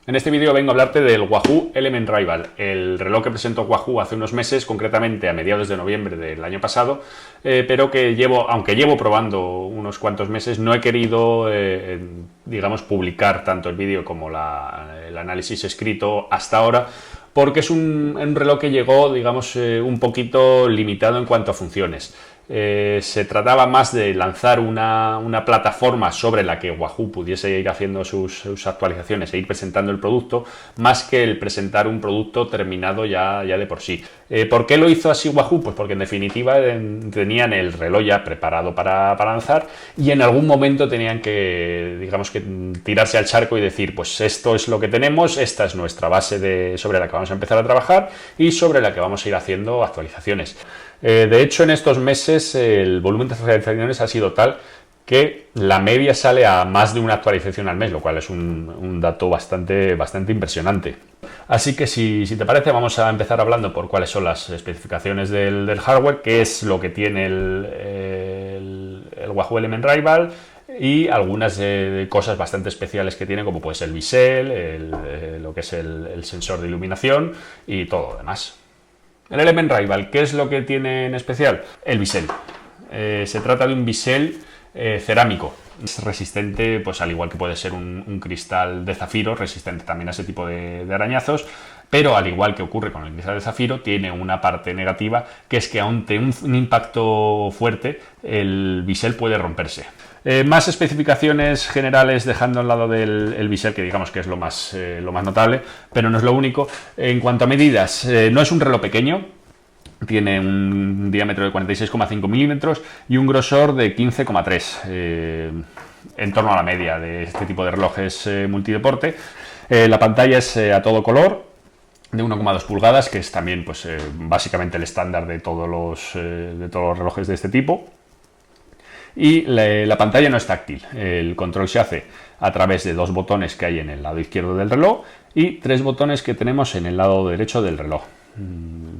En este vídeo vengo a hablarte del Wahoo Element Rival, el reloj que presentó Wahoo hace unos meses, concretamente a mediados de noviembre del año pasado, pero que aunque llevo probando unos cuantos meses, no he querido, digamos, publicar tanto el vídeo como el análisis escrito hasta ahora, porque es un reloj que llegó, digamos, un poquito limitado en cuanto a funciones. Se trataba más de lanzar una plataforma sobre la que Wahoo pudiese ir haciendo sus actualizaciones e ir presentando el producto, más que el presentar un producto terminado ya de por sí. ¿Por qué lo hizo así Wahoo? Pues porque en definitiva tenían el reloj ya preparado para lanzar y en algún momento tenían que, digamos, que tirarse al charco y decir, pues esto es lo que tenemos, esta es nuestra base sobre la que vamos a empezar a trabajar y sobre la que vamos a ir haciendo actualizaciones. De hecho, en estos meses el volumen de actualizaciones ha sido tal que la media sale a más de una actualización al mes, lo cual es un dato bastante impresionante. Así que si te parece, vamos a empezar hablando por cuáles son las especificaciones del hardware, qué es lo que tiene el Wahoo Element Rival y algunas cosas bastante especiales que tiene, como puede ser el bisel, lo que es el sensor de iluminación y todo lo demás. El Element Rival, ¿qué es lo que tiene en especial? El bisel. Se trata de un bisel cerámico. Es resistente, pues al igual que puede ser un cristal de zafiro, resistente también a ese tipo de arañazos, pero al igual que ocurre con el cristal de zafiro, tiene una parte negativa, que es que ante un impacto fuerte, el bisel puede romperse. Más especificaciones generales, dejando al lado del bisel, que digamos que es lo más notable, pero no es lo único. En cuanto a medidas, no es un reloj pequeño, tiene un diámetro de 46,5 milímetros y un grosor de 15,3, en torno a la media de este tipo de relojes multideporte. La pantalla es a todo color, de 1,2 pulgadas, que es también pues, básicamente el estándar de todos los relojes de este tipo. Y la pantalla no es táctil, el control se hace a través de dos botones que hay en el lado izquierdo del reloj y tres botones que tenemos en el lado derecho del reloj.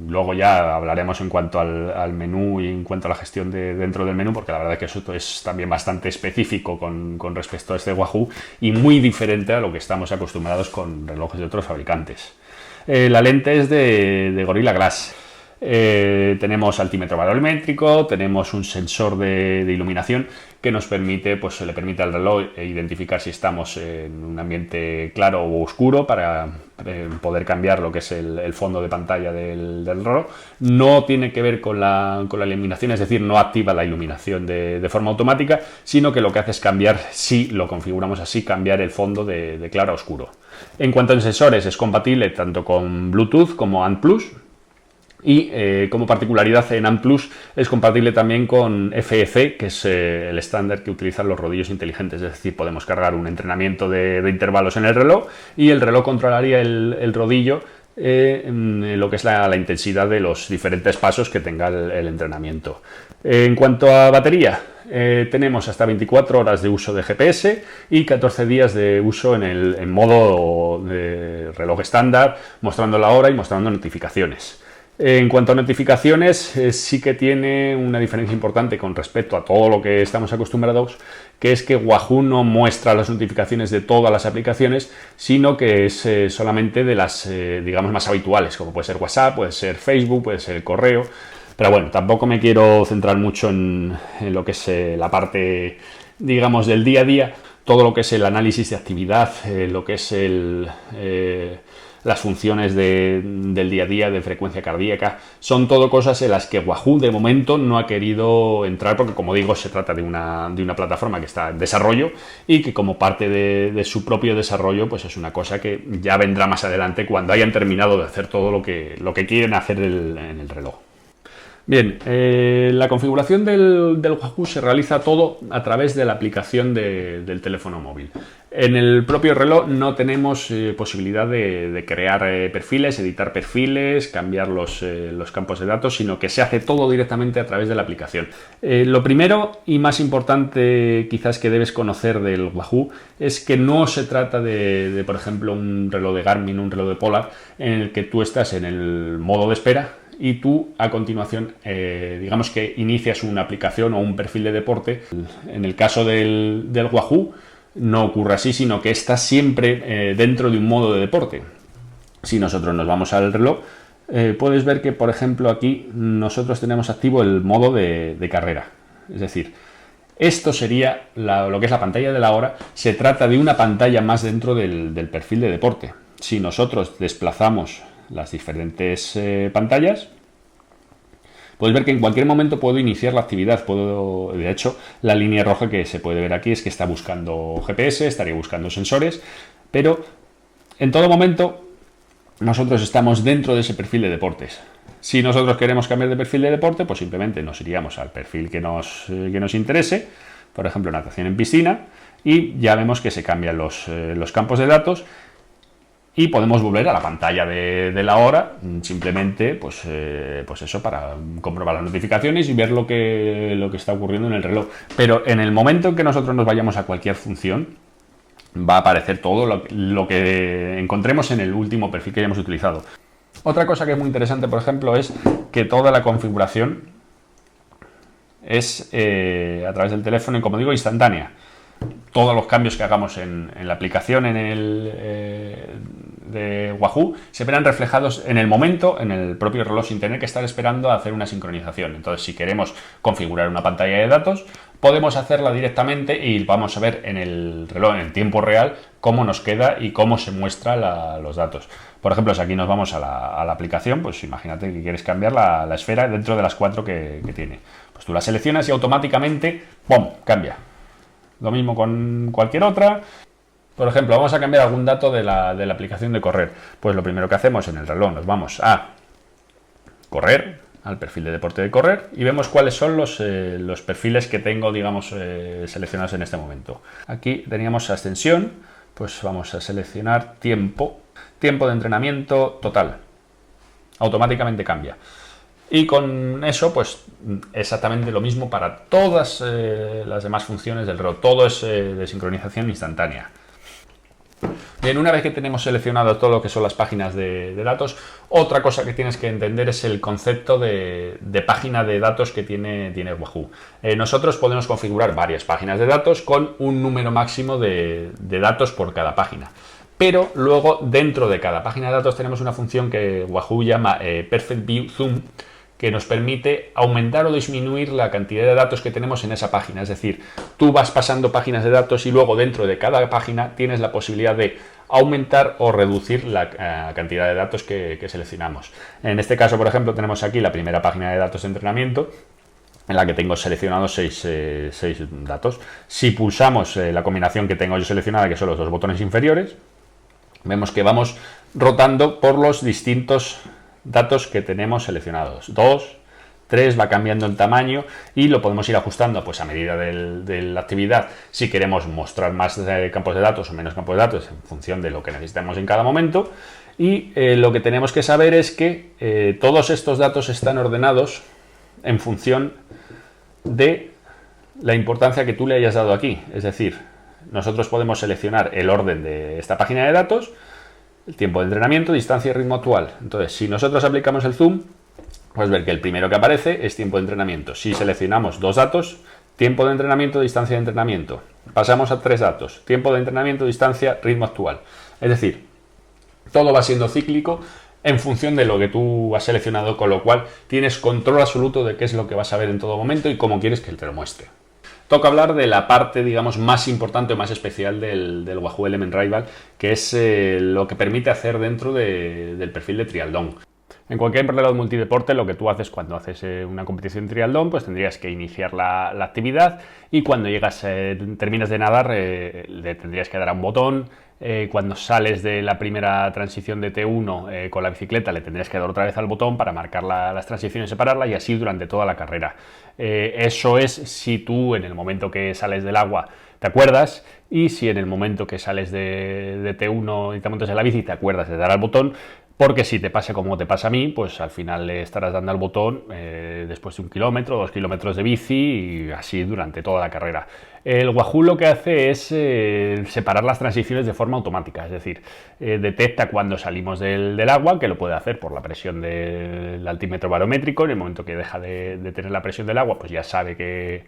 Luego ya hablaremos en cuanto al menú y en cuanto a la gestión dentro del menú, porque la verdad es que eso es también bastante específico con respecto a este Wahoo y muy diferente a lo que estamos acostumbrados con relojes de otros fabricantes. La lente es de Gorilla Glass. Tenemos altímetro barométrico, tenemos un sensor de iluminación que nos permite, pues le permite al reloj identificar si estamos en un ambiente claro o oscuro para poder cambiar lo que es el fondo de pantalla del reloj. No tiene que ver con la iluminación, es decir, no activa la iluminación de forma automática, sino que lo que hace es cambiar, si lo configuramos así, cambiar el fondo de claro a oscuro. En cuanto a sensores, es compatible tanto con Bluetooth como ANT+. Y como particularidad, en ANT+ es compatible también con FEC, que es el estándar que utilizan los rodillos inteligentes. Es decir, podemos cargar un entrenamiento de intervalos en el reloj y el reloj controlaría el rodillo lo que es la intensidad de los diferentes pasos que tenga el entrenamiento. En cuanto a batería, tenemos hasta 24 horas de uso de GPS y 14 días de uso en modo de reloj estándar, mostrando la hora y mostrando notificaciones. En cuanto a notificaciones, sí que tiene una diferencia importante con respecto a todo lo que estamos acostumbrados, que es que Wahoo no muestra las notificaciones de todas las aplicaciones, sino que es solamente de las, digamos, más habituales, como puede ser WhatsApp, puede ser Facebook, puede ser el correo. Pero bueno, tampoco me quiero centrar mucho en lo que es la parte, digamos, del día a día, todo lo que es el análisis de actividad, lo que es las funciones del día a día, de frecuencia cardíaca, son todo cosas en las que Wahoo de momento no ha querido entrar, porque como digo, se trata de una plataforma que está en desarrollo y que como parte de su propio desarrollo, pues es una cosa que ya vendrá más adelante cuando hayan terminado de hacer todo lo que quieren hacer en el reloj. Bien, la configuración del Wahoo se realiza todo a través de la aplicación del teléfono móvil. En el propio reloj no tenemos posibilidad de crear perfiles, editar perfiles, cambiar los campos de datos, sino que se hace todo directamente a través de la aplicación. Lo primero y más importante quizás que debes conocer del Wahoo es que no se trata de, por ejemplo, un reloj de Garmin, un reloj de Polar, en el que tú estás en el modo de espera y tú a continuación digamos que inicias una aplicación o un perfil de deporte. En el caso del Wahoo no ocurre así, sino que está siempre dentro de un modo de deporte. Si nosotros nos vamos al reloj, puedes ver que, por ejemplo, aquí nosotros tenemos activo el modo de carrera. Es decir, esto sería lo que es la pantalla de la hora. Se trata de una pantalla más dentro del perfil de deporte. Si nosotros desplazamos las diferentes pantallas, puedes ver que en cualquier momento puedo iniciar la actividad. De hecho, la línea roja que se puede ver aquí es que está buscando GPS, estaría buscando sensores, pero en todo momento nosotros estamos dentro de ese perfil de deportes. Si nosotros queremos cambiar de perfil de deporte, pues simplemente nos iríamos al perfil que nos interese, por ejemplo, natación en piscina, y ya vemos que se cambian los campos de datos y podemos volver a la pantalla de la hora, simplemente pues eso, para comprobar las notificaciones y ver lo que está ocurriendo en el reloj. Pero en el momento en que nosotros nos vayamos a cualquier función, va a aparecer todo lo que encontremos en el último perfil que hayamos utilizado. Otra cosa que es muy interesante, por ejemplo, es que toda la configuración es a través del teléfono y, como digo, instantánea. Todos los cambios que hagamos en la aplicación de Wahoo se verán reflejados en el momento en el propio reloj, sin tener que estar esperando a hacer una sincronización. Entonces, si queremos configurar una pantalla de datos, podemos hacerla directamente y vamos a ver en el reloj en tiempo real cómo nos queda y cómo se muestran los datos. Por ejemplo, si aquí nos vamos a la aplicación, pues imagínate que quieres cambiar la esfera dentro de las 4 que tiene. Pues tú la seleccionas y automáticamente ¡pum!, cambia. Lo mismo con cualquier otra. Por ejemplo, vamos a cambiar algún dato de la aplicación de correr. Pues lo primero que hacemos en el reloj, nos vamos a correr, al perfil de deporte de correr, y vemos cuáles son los perfiles que tengo, digamos, seleccionados en este momento. Aquí teníamos ascensión, pues vamos a seleccionar tiempo de entrenamiento total. Automáticamente cambia. Y con eso, pues exactamente lo mismo para todas las demás funciones del reloj. Todo es de sincronización instantánea. Bien, una vez que tenemos seleccionado todo lo que son las páginas de datos, otra cosa que tienes que entender es el concepto de página de datos que tiene Wahoo. Nosotros podemos configurar varias páginas de datos con un número máximo de datos por cada página. Pero luego, dentro de cada página de datos, tenemos una función que Wahoo llama Perfect View Zoom, que nos permite aumentar o disminuir la cantidad de datos que tenemos en esa página. Es decir, tú vas pasando páginas de datos y luego dentro de cada página tienes la posibilidad de aumentar o reducir la cantidad de datos que seleccionamos. En este caso, por ejemplo, tenemos aquí la primera página de datos de entrenamiento, en la que tengo seleccionados 6 datos. Si pulsamos la combinación que tengo yo seleccionada, que son los 2 botones inferiores, vemos que vamos rotando por los distintos datos que tenemos seleccionados. 2, 3, va cambiando el tamaño y lo podemos ir ajustando pues a medida de la actividad, si queremos mostrar más campos de datos o menos campos de datos en función de lo que necesitemos en cada momento. Y lo que tenemos que saber es que todos estos datos están ordenados en función de la importancia que tú le hayas dado aquí. Es decir, nosotros podemos seleccionar el orden de esta página de datos, el tiempo de entrenamiento, distancia y ritmo actual. Entonces, si nosotros aplicamos el zoom, puedes ver que el primero que aparece es tiempo de entrenamiento. Si seleccionamos 2 datos, tiempo de entrenamiento, distancia de entrenamiento. Pasamos a 3 datos, tiempo de entrenamiento, distancia, ritmo actual. Es decir, todo va siendo cíclico en función de lo que tú has seleccionado, con lo cual tienes control absoluto de qué es lo que vas a ver en todo momento y cómo quieres que él te lo muestre. Toca hablar de la parte, digamos, más importante o más especial del Wahoo Element Rival, que es lo que permite hacer dentro del perfil de triatlón. En cualquier reloj multideporte, lo que tú haces cuando haces una competición de triatlón, pues tendrías que iniciar la actividad y cuando terminas de nadar, le tendrías que dar a un botón. Cuando sales de la primera transición de T1 con la bicicleta, le tendrías que dar otra vez al botón para marcar las transiciones, separarla, y así durante toda la carrera. Eso es si tú en el momento que sales del agua te acuerdas, y si en el momento que sales de T1 y te montas en la bici te acuerdas de dar al botón, porque si te pasa como te pasa a mí, pues al final le estarás dando al botón después de 1 kilómetro, 2 kilómetros de bici, y así durante toda la carrera. El Wahoo lo que hace es separar las transiciones de forma automática, es decir, detecta cuando salimos del agua, que lo puede hacer por la presión del altímetro barométrico. En el momento que deja de tener la presión del agua, pues ya sabe que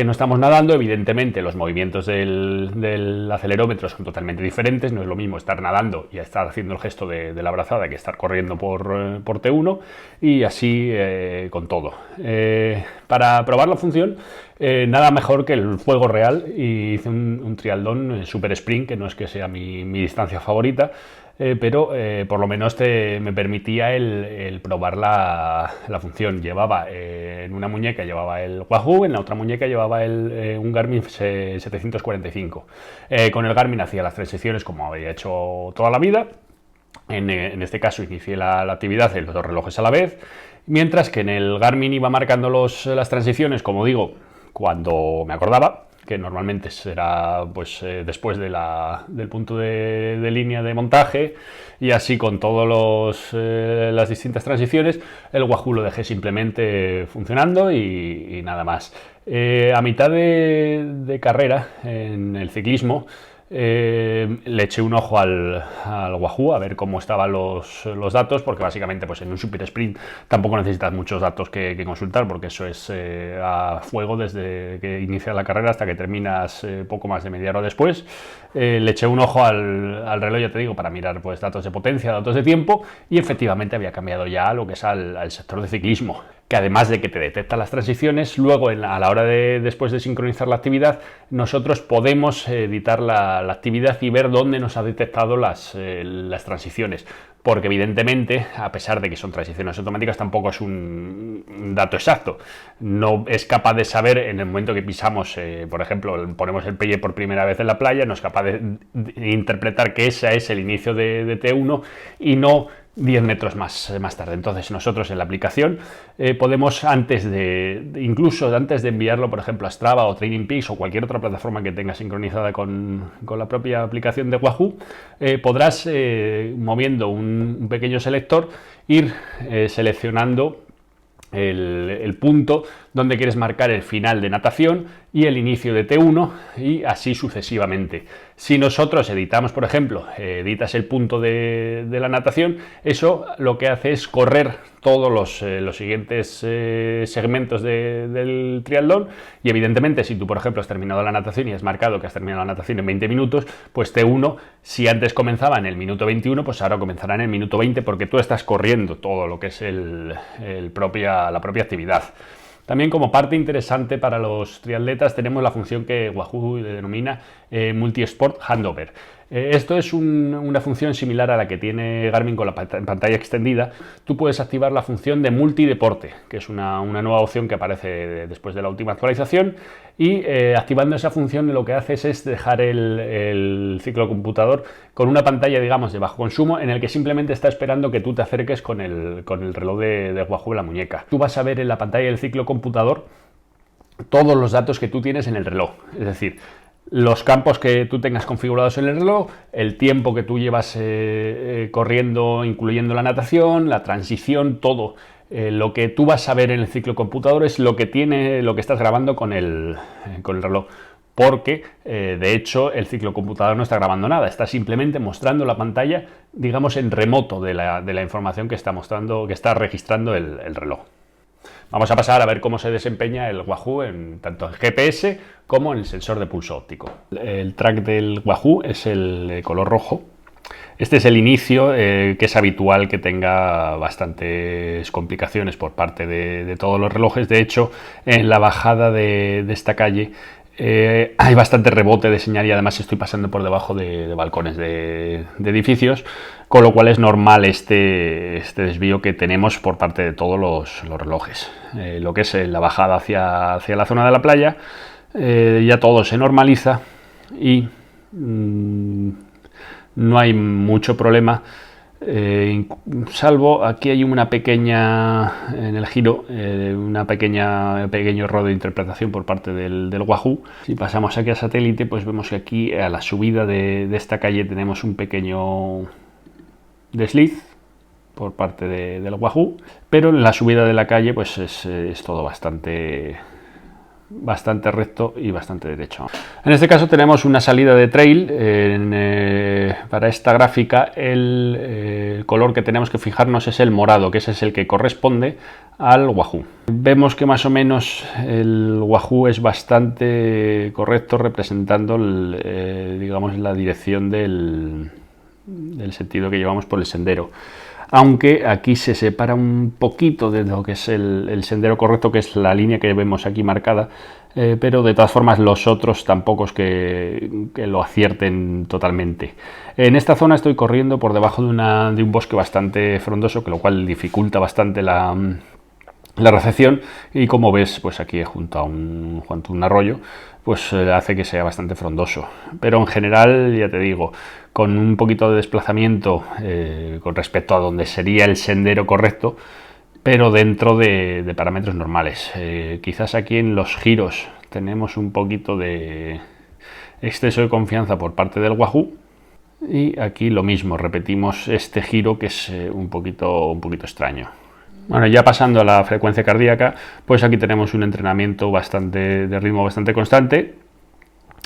no estamos nadando. Evidentemente los movimientos del acelerómetro son totalmente diferentes, no es lo mismo estar nadando y estar haciendo el gesto de la brazada que estar corriendo por T1, y así con todo. Para probar la función, nada mejor que el fuego real, y hice un triatlón super sprint, que no es que sea mi distancia favorita, pero por lo menos me permitía el probar la función. Llevaba en una muñeca llevaba el Wahoo, en la otra muñeca llevaba un Garmin 745. Con el Garmin hacía las transiciones como había hecho toda la vida. En este caso inicié la actividad en los dos relojes a la vez, mientras que en el Garmin iba marcando las transiciones, como digo, cuando me acordaba, que normalmente será pues después del punto de línea de montaje, y así con todas las distintas transiciones. El Wahoo lo dejé simplemente funcionando y nada más. A mitad de carrera en el ciclismo, le eché un ojo al Wahoo a ver cómo estaban los datos, porque básicamente pues en un super sprint tampoco necesitas muchos datos que consultar, porque eso es a fuego desde que inicia la carrera hasta que terminas poco más de media hora después. Le eché un ojo al reloj, ya te digo, para mirar pues datos de potencia, datos de tiempo, y efectivamente había cambiado ya lo que es al sector de ciclismo, que además de que te detecta las transiciones, luego a la hora después de sincronizar la actividad, nosotros podemos editar la actividad y ver dónde nos ha detectado las transiciones, porque evidentemente, a pesar de que son transiciones automáticas, tampoco es un dato exacto. No es capaz de saber en el momento que pisamos, por ejemplo, ponemos el pie por primera vez en la playa, no es capaz de interpretar que ese es el inicio de T1 y no 10 metros más tarde. Entonces nosotros en la aplicación podemos, incluso antes de enviarlo, por ejemplo, a Strava o Training Peaks o cualquier otra plataforma que tenga sincronizada con la propia aplicación de Wahoo, podrás, moviendo un pequeño selector, ir seleccionando el punto donde quieres marcar el final de natación y el inicio de T1, y así sucesivamente. Si nosotros editamos, por ejemplo, editas el punto de la natación, eso lo que hace es correr todos los siguientes segmentos del triatlón, y evidentemente si tú, por ejemplo, has terminado la natación y has marcado que has terminado la natación en 20 minutos, pues T1, si antes comenzaba en el minuto 21, pues ahora comenzará en el minuto 20, porque tú estás corriendo todo lo que es la propia actividad. También, como parte interesante para los triatletas, tenemos la función que Wahoo denomina Multi-Sport Handover. Esto es una función similar a la que tiene Garmin con la pantalla extendida. Tú puedes activar la función de multideporte, que es una nueva opción que aparece después de la última actualización, y activando esa función lo que haces es dejar el ciclocomputador con una pantalla, digamos, de bajo consumo, en el que simplemente está esperando que tú te acerques con el reloj de Wahoo en la muñeca. Tú vas a ver en la pantalla del ciclocomputador todos los datos que tú tienes en el reloj, es decir, los campos que tú tengas configurados en el reloj, el tiempo que tú llevas corriendo, incluyendo la natación, la transición, todo. Lo que tú vas a ver en el ciclocomputador es lo que estás grabando con el reloj, porque de hecho el ciclocomputador no está grabando nada, está simplemente mostrando la pantalla, digamos, en remoto de la información que está registrando el reloj. Vamos a pasar a ver cómo se desempeña el Wahoo tanto en GPS como en el sensor de pulso óptico. El track del Wahoo es el de color rojo. Este es el inicio, que es habitual que tenga bastantes complicaciones por parte de todos los relojes. De hecho, en la bajada de esta calle hay bastante rebote de señal, y además estoy pasando por debajo de balcones de edificios, con lo cual es normal este desvío que tenemos por parte de todos los relojes. Lo que es la bajada hacia la zona de la playa, ya todo se normaliza y no hay mucho problema, salvo aquí hay una pequeña, en el giro, pequeño error de interpretación por parte del Wahoo. Si pasamos aquí a satélite, pues vemos que aquí a la subida de esta calle tenemos un pequeño desliz por parte del Wahoo, pero en la subida de la calle pues es todo bastante bastante recto y bastante derecho. En este caso tenemos una salida de trail. Para esta gráfica el color que tenemos que fijarnos es el morado, que ese es el que corresponde al Wahoo. Vemos que más o menos el Wahoo es bastante correcto, representando digamos, la dirección del sentido que llevamos por el sendero. Aunque aquí se separa un poquito de lo que es el sendero correcto, que es la línea que vemos aquí marcada, pero de todas formas los otros tampoco es que lo acierten totalmente. En esta zona estoy corriendo por debajo de un bosque bastante frondoso, que lo cual dificulta bastante la recepción, y como ves, pues aquí junto a un arroyo, pues hace que sea bastante frondoso. Pero en general, ya te digo, con un poquito de desplazamiento con respecto a donde sería el sendero correcto, pero dentro de parámetros normales. Quizás aquí en los giros tenemos un poquito de exceso de confianza por parte del Wahoo, y aquí lo mismo, repetimos este giro que es un poquito extraño. Bueno, ya pasando a la frecuencia cardíaca, pues aquí tenemos un entrenamiento de ritmo bastante constante,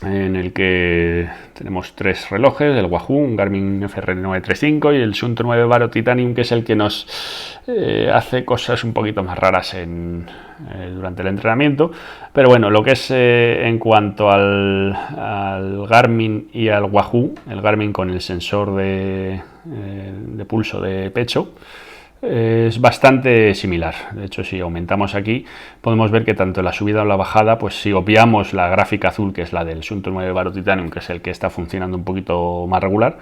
en el que tenemos 3 relojes, el Wahoo, un Garmin FR935 y el Suunto 9 Baro Titanium, que es el que nos hace cosas un poquito más raras durante el entrenamiento. Pero bueno, lo que es en cuanto al Garmin y al Wahoo, el Garmin con el sensor de pulso de pecho, es bastante similar. De hecho, si aumentamos aquí, podemos ver que tanto en la subida o la bajada, pues si obviamos la gráfica azul, que es la del Suunto 9 Baro Titanium, que es el que está funcionando un poquito más regular,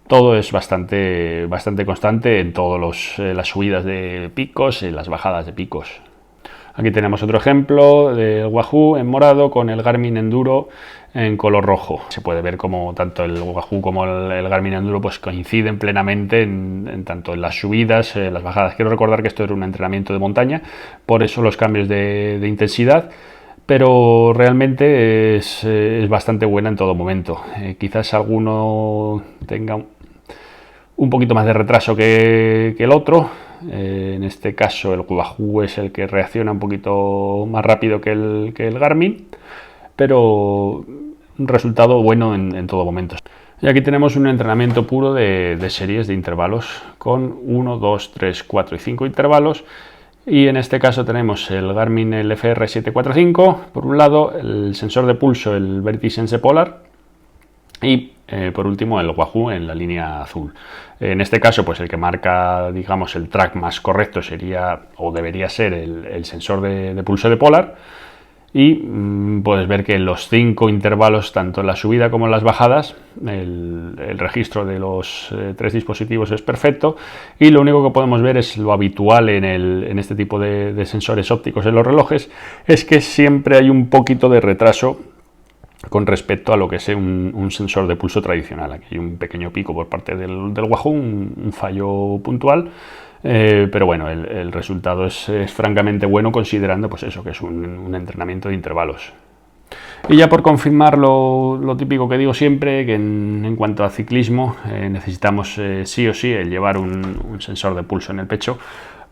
todo es bastante constante en todas las subidas de picos y las bajadas de picos. Aquí tenemos otro ejemplo del Wahoo en morado con el Garmin Enduro en color rojo. Se puede ver como tanto el Wahoo como el Garmin Enduro pues coinciden plenamente tanto en las subidas, las bajadas. Quiero recordar que esto era un entrenamiento de montaña, por eso los cambios de intensidad, pero realmente es bastante buena en todo momento. Quizás alguno tenga un poquito más de retraso que el otro. En este caso el Wahoo es el que reacciona un poquito más rápido que el Garmin, pero un resultado bueno en todo momento. Y aquí tenemos un entrenamiento puro de series de intervalos con 1, 2, 3, 4 y 5 intervalos. Y en este caso tenemos el Garmin FR745, por un lado, el sensor de pulso, el VeritySense Polar, y por último el Wahoo en la línea azul. En este caso, pues el que marca, digamos, el track más correcto sería o debería ser el sensor de pulso de Polar. Y puedes ver que en los 5 intervalos, tanto en la subida como en las bajadas, el registro de los 3 dispositivos es perfecto, y lo único que podemos ver es lo habitual en este tipo de sensores ópticos en los relojes, es que siempre hay un poquito de retraso con respecto a lo que es un sensor de pulso tradicional. Aquí hay un pequeño pico por parte del Wahoo, un fallo puntual, pero bueno, el resultado es francamente bueno, considerando pues eso, que es un entrenamiento de intervalos. Y ya por confirmar lo típico que digo siempre, que en cuanto a ciclismo necesitamos sí o sí el llevar un sensor de pulso en el pecho,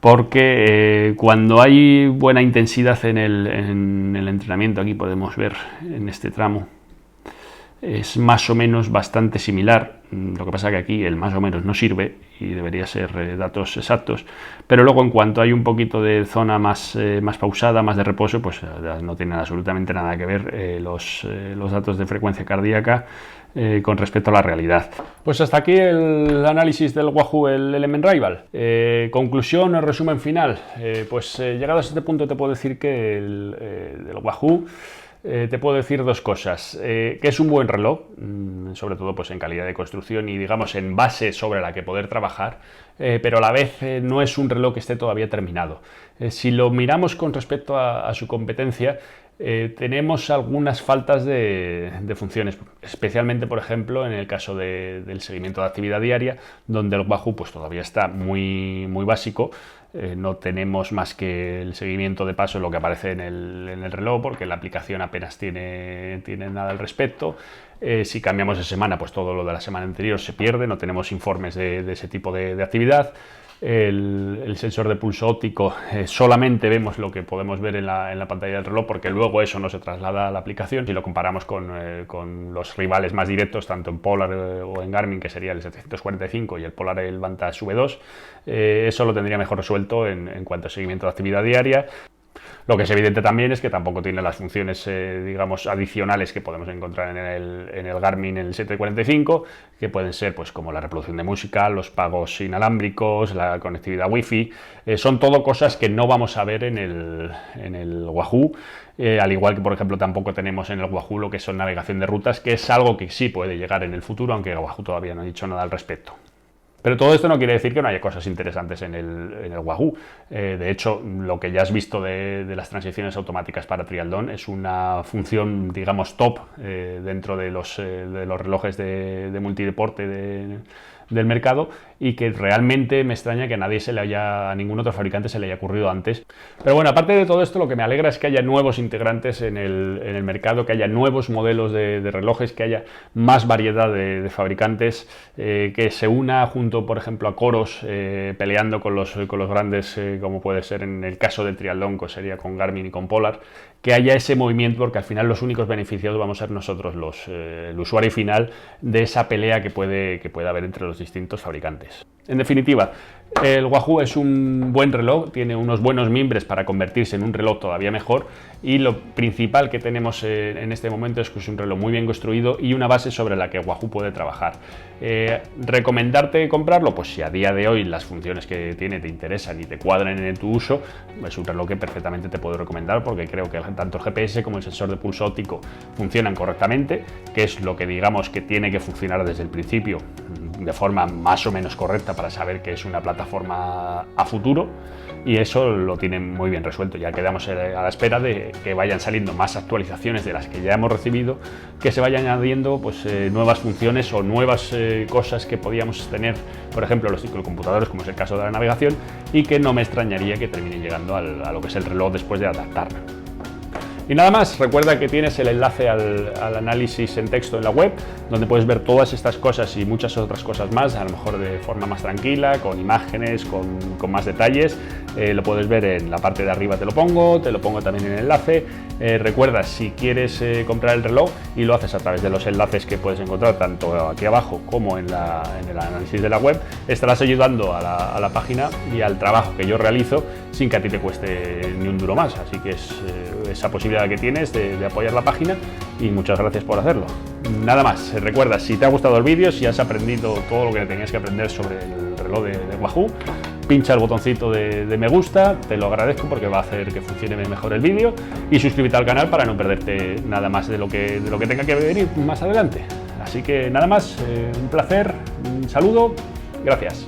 porque cuando hay buena intensidad en el entrenamiento, aquí podemos ver en este tramo, es más o menos bastante similar. Lo que pasa es que aquí el más o menos no sirve y debería ser datos exactos, pero luego en cuanto hay un poquito de zona más pausada, más de reposo, pues no tienen absolutamente nada que ver los datos de frecuencia cardíaca con respecto a la realidad. Pues hasta aquí el análisis del Wahoo, el Element Rival. Conclusión o resumen final. Llegados a este punto te puedo decir que del Wahoo te puedo decir 2 cosas. Que es un buen reloj, sobre todo pues en calidad de construcción y digamos en base sobre la que poder trabajar, pero a la vez no es un reloj que esté todavía terminado. Si lo miramos con respecto a su competencia, tenemos algunas faltas de funciones, especialmente por ejemplo en el caso del seguimiento de actividad diaria, donde el Wahoo pues todavía está muy básico. No tenemos más que el seguimiento de paso, lo que aparece en el reloj, porque la aplicación apenas tiene nada al respecto. Si cambiamos de semana, pues todo lo de la semana anterior se pierde, no tenemos informes de ese tipo de actividad. el sensor de pulso óptico, solamente vemos lo que podemos ver en la pantalla del reloj, porque luego eso no se traslada a la aplicación. Si lo comparamos con los rivales más directos, tanto en Polar o en Garmin, que sería el 745 y el Polar el Vantage V2, eso lo tendría mejor resuelto en cuanto a seguimiento de actividad diaria. Lo que es evidente también es que tampoco tiene las funciones, digamos, adicionales que podemos encontrar en el Garmin, en el 745, que pueden ser pues como la reproducción de música, los pagos inalámbricos, la conectividad Wi-Fi. Son todo cosas que no vamos a ver en el Wahoo, al igual que, por ejemplo, tampoco tenemos en el Wahoo lo que son navegación de rutas, que es algo que sí puede llegar en el futuro, aunque Wahoo todavía no ha dicho nada al respecto. Pero todo esto no quiere decir que no haya cosas interesantes en el Wahoo. De hecho, lo que ya has visto de las transiciones automáticas para triatlón es una función, digamos, top dentro de los relojes de multideporte del mercado, y que realmente me extraña que a ningún otro fabricante se le haya ocurrido antes. Pero bueno, aparte de todo esto, lo que me alegra es que haya nuevos integrantes en el mercado, que haya nuevos modelos de relojes, que haya más variedad de fabricantes, que se una junto, por ejemplo, a Coros, peleando con los grandes, como puede ser en el caso del triatlón, que sería con Garmin y con Polar, que haya ese movimiento, porque al final los únicos beneficiados vamos a ser nosotros, el usuario final, de esa pelea que puede haber entre los distintos fabricantes. En definitiva, el Wahoo es un buen reloj, tiene unos buenos mimbres para convertirse en un reloj todavía mejor, y lo principal que tenemos en este momento es que es un reloj muy bien construido y una base sobre la que Wahoo puede trabajar. ¿Recomendarte comprarlo? Pues si a día de hoy las funciones que tiene te interesan y te cuadran en tu uso, es un reloj que perfectamente te puedo recomendar, porque creo que tanto el GPS como el sensor de pulso óptico funcionan correctamente, que es lo que digamos que tiene que funcionar desde el principio de forma más o menos correcta para saber que es una plataforma a futuro, y eso lo tienen muy bien resuelto. Ya quedamos a la espera de que vayan saliendo más actualizaciones de las que ya hemos recibido, que se vayan añadiendo pues, nuevas funciones o nuevas cosas que podíamos tener, por ejemplo, los computadores, como es el caso de la navegación, y que no me extrañaría que terminen llegando a lo que es el reloj después de adaptarlo. Y nada más, recuerda que tienes el enlace al análisis en texto en la web, donde puedes ver todas estas cosas y muchas otras cosas más, a lo mejor de forma más tranquila, con imágenes, con más detalles. Lo puedes ver en la parte de arriba, te lo pongo también en el enlace. Recuerda, si quieres comprar el reloj y lo haces a través de los enlaces que puedes encontrar tanto aquí abajo como en el análisis de la web, estarás ayudando a la página y al trabajo que yo realizo sin que a ti te cueste ni un duro más. Así que es esa posibilidad que tienes de apoyar la página, y muchas gracias por hacerlo. Nada más, recuerda, si te ha gustado el vídeo, si has aprendido todo lo que tenías que aprender sobre el reloj de Wahoo, pincha el botoncito de me gusta, te lo agradezco porque va a hacer que funcione mejor el vídeo, y suscríbete al canal para no perderte nada más de lo que tenga que venir más adelante. Así que nada más, un placer, un saludo, gracias.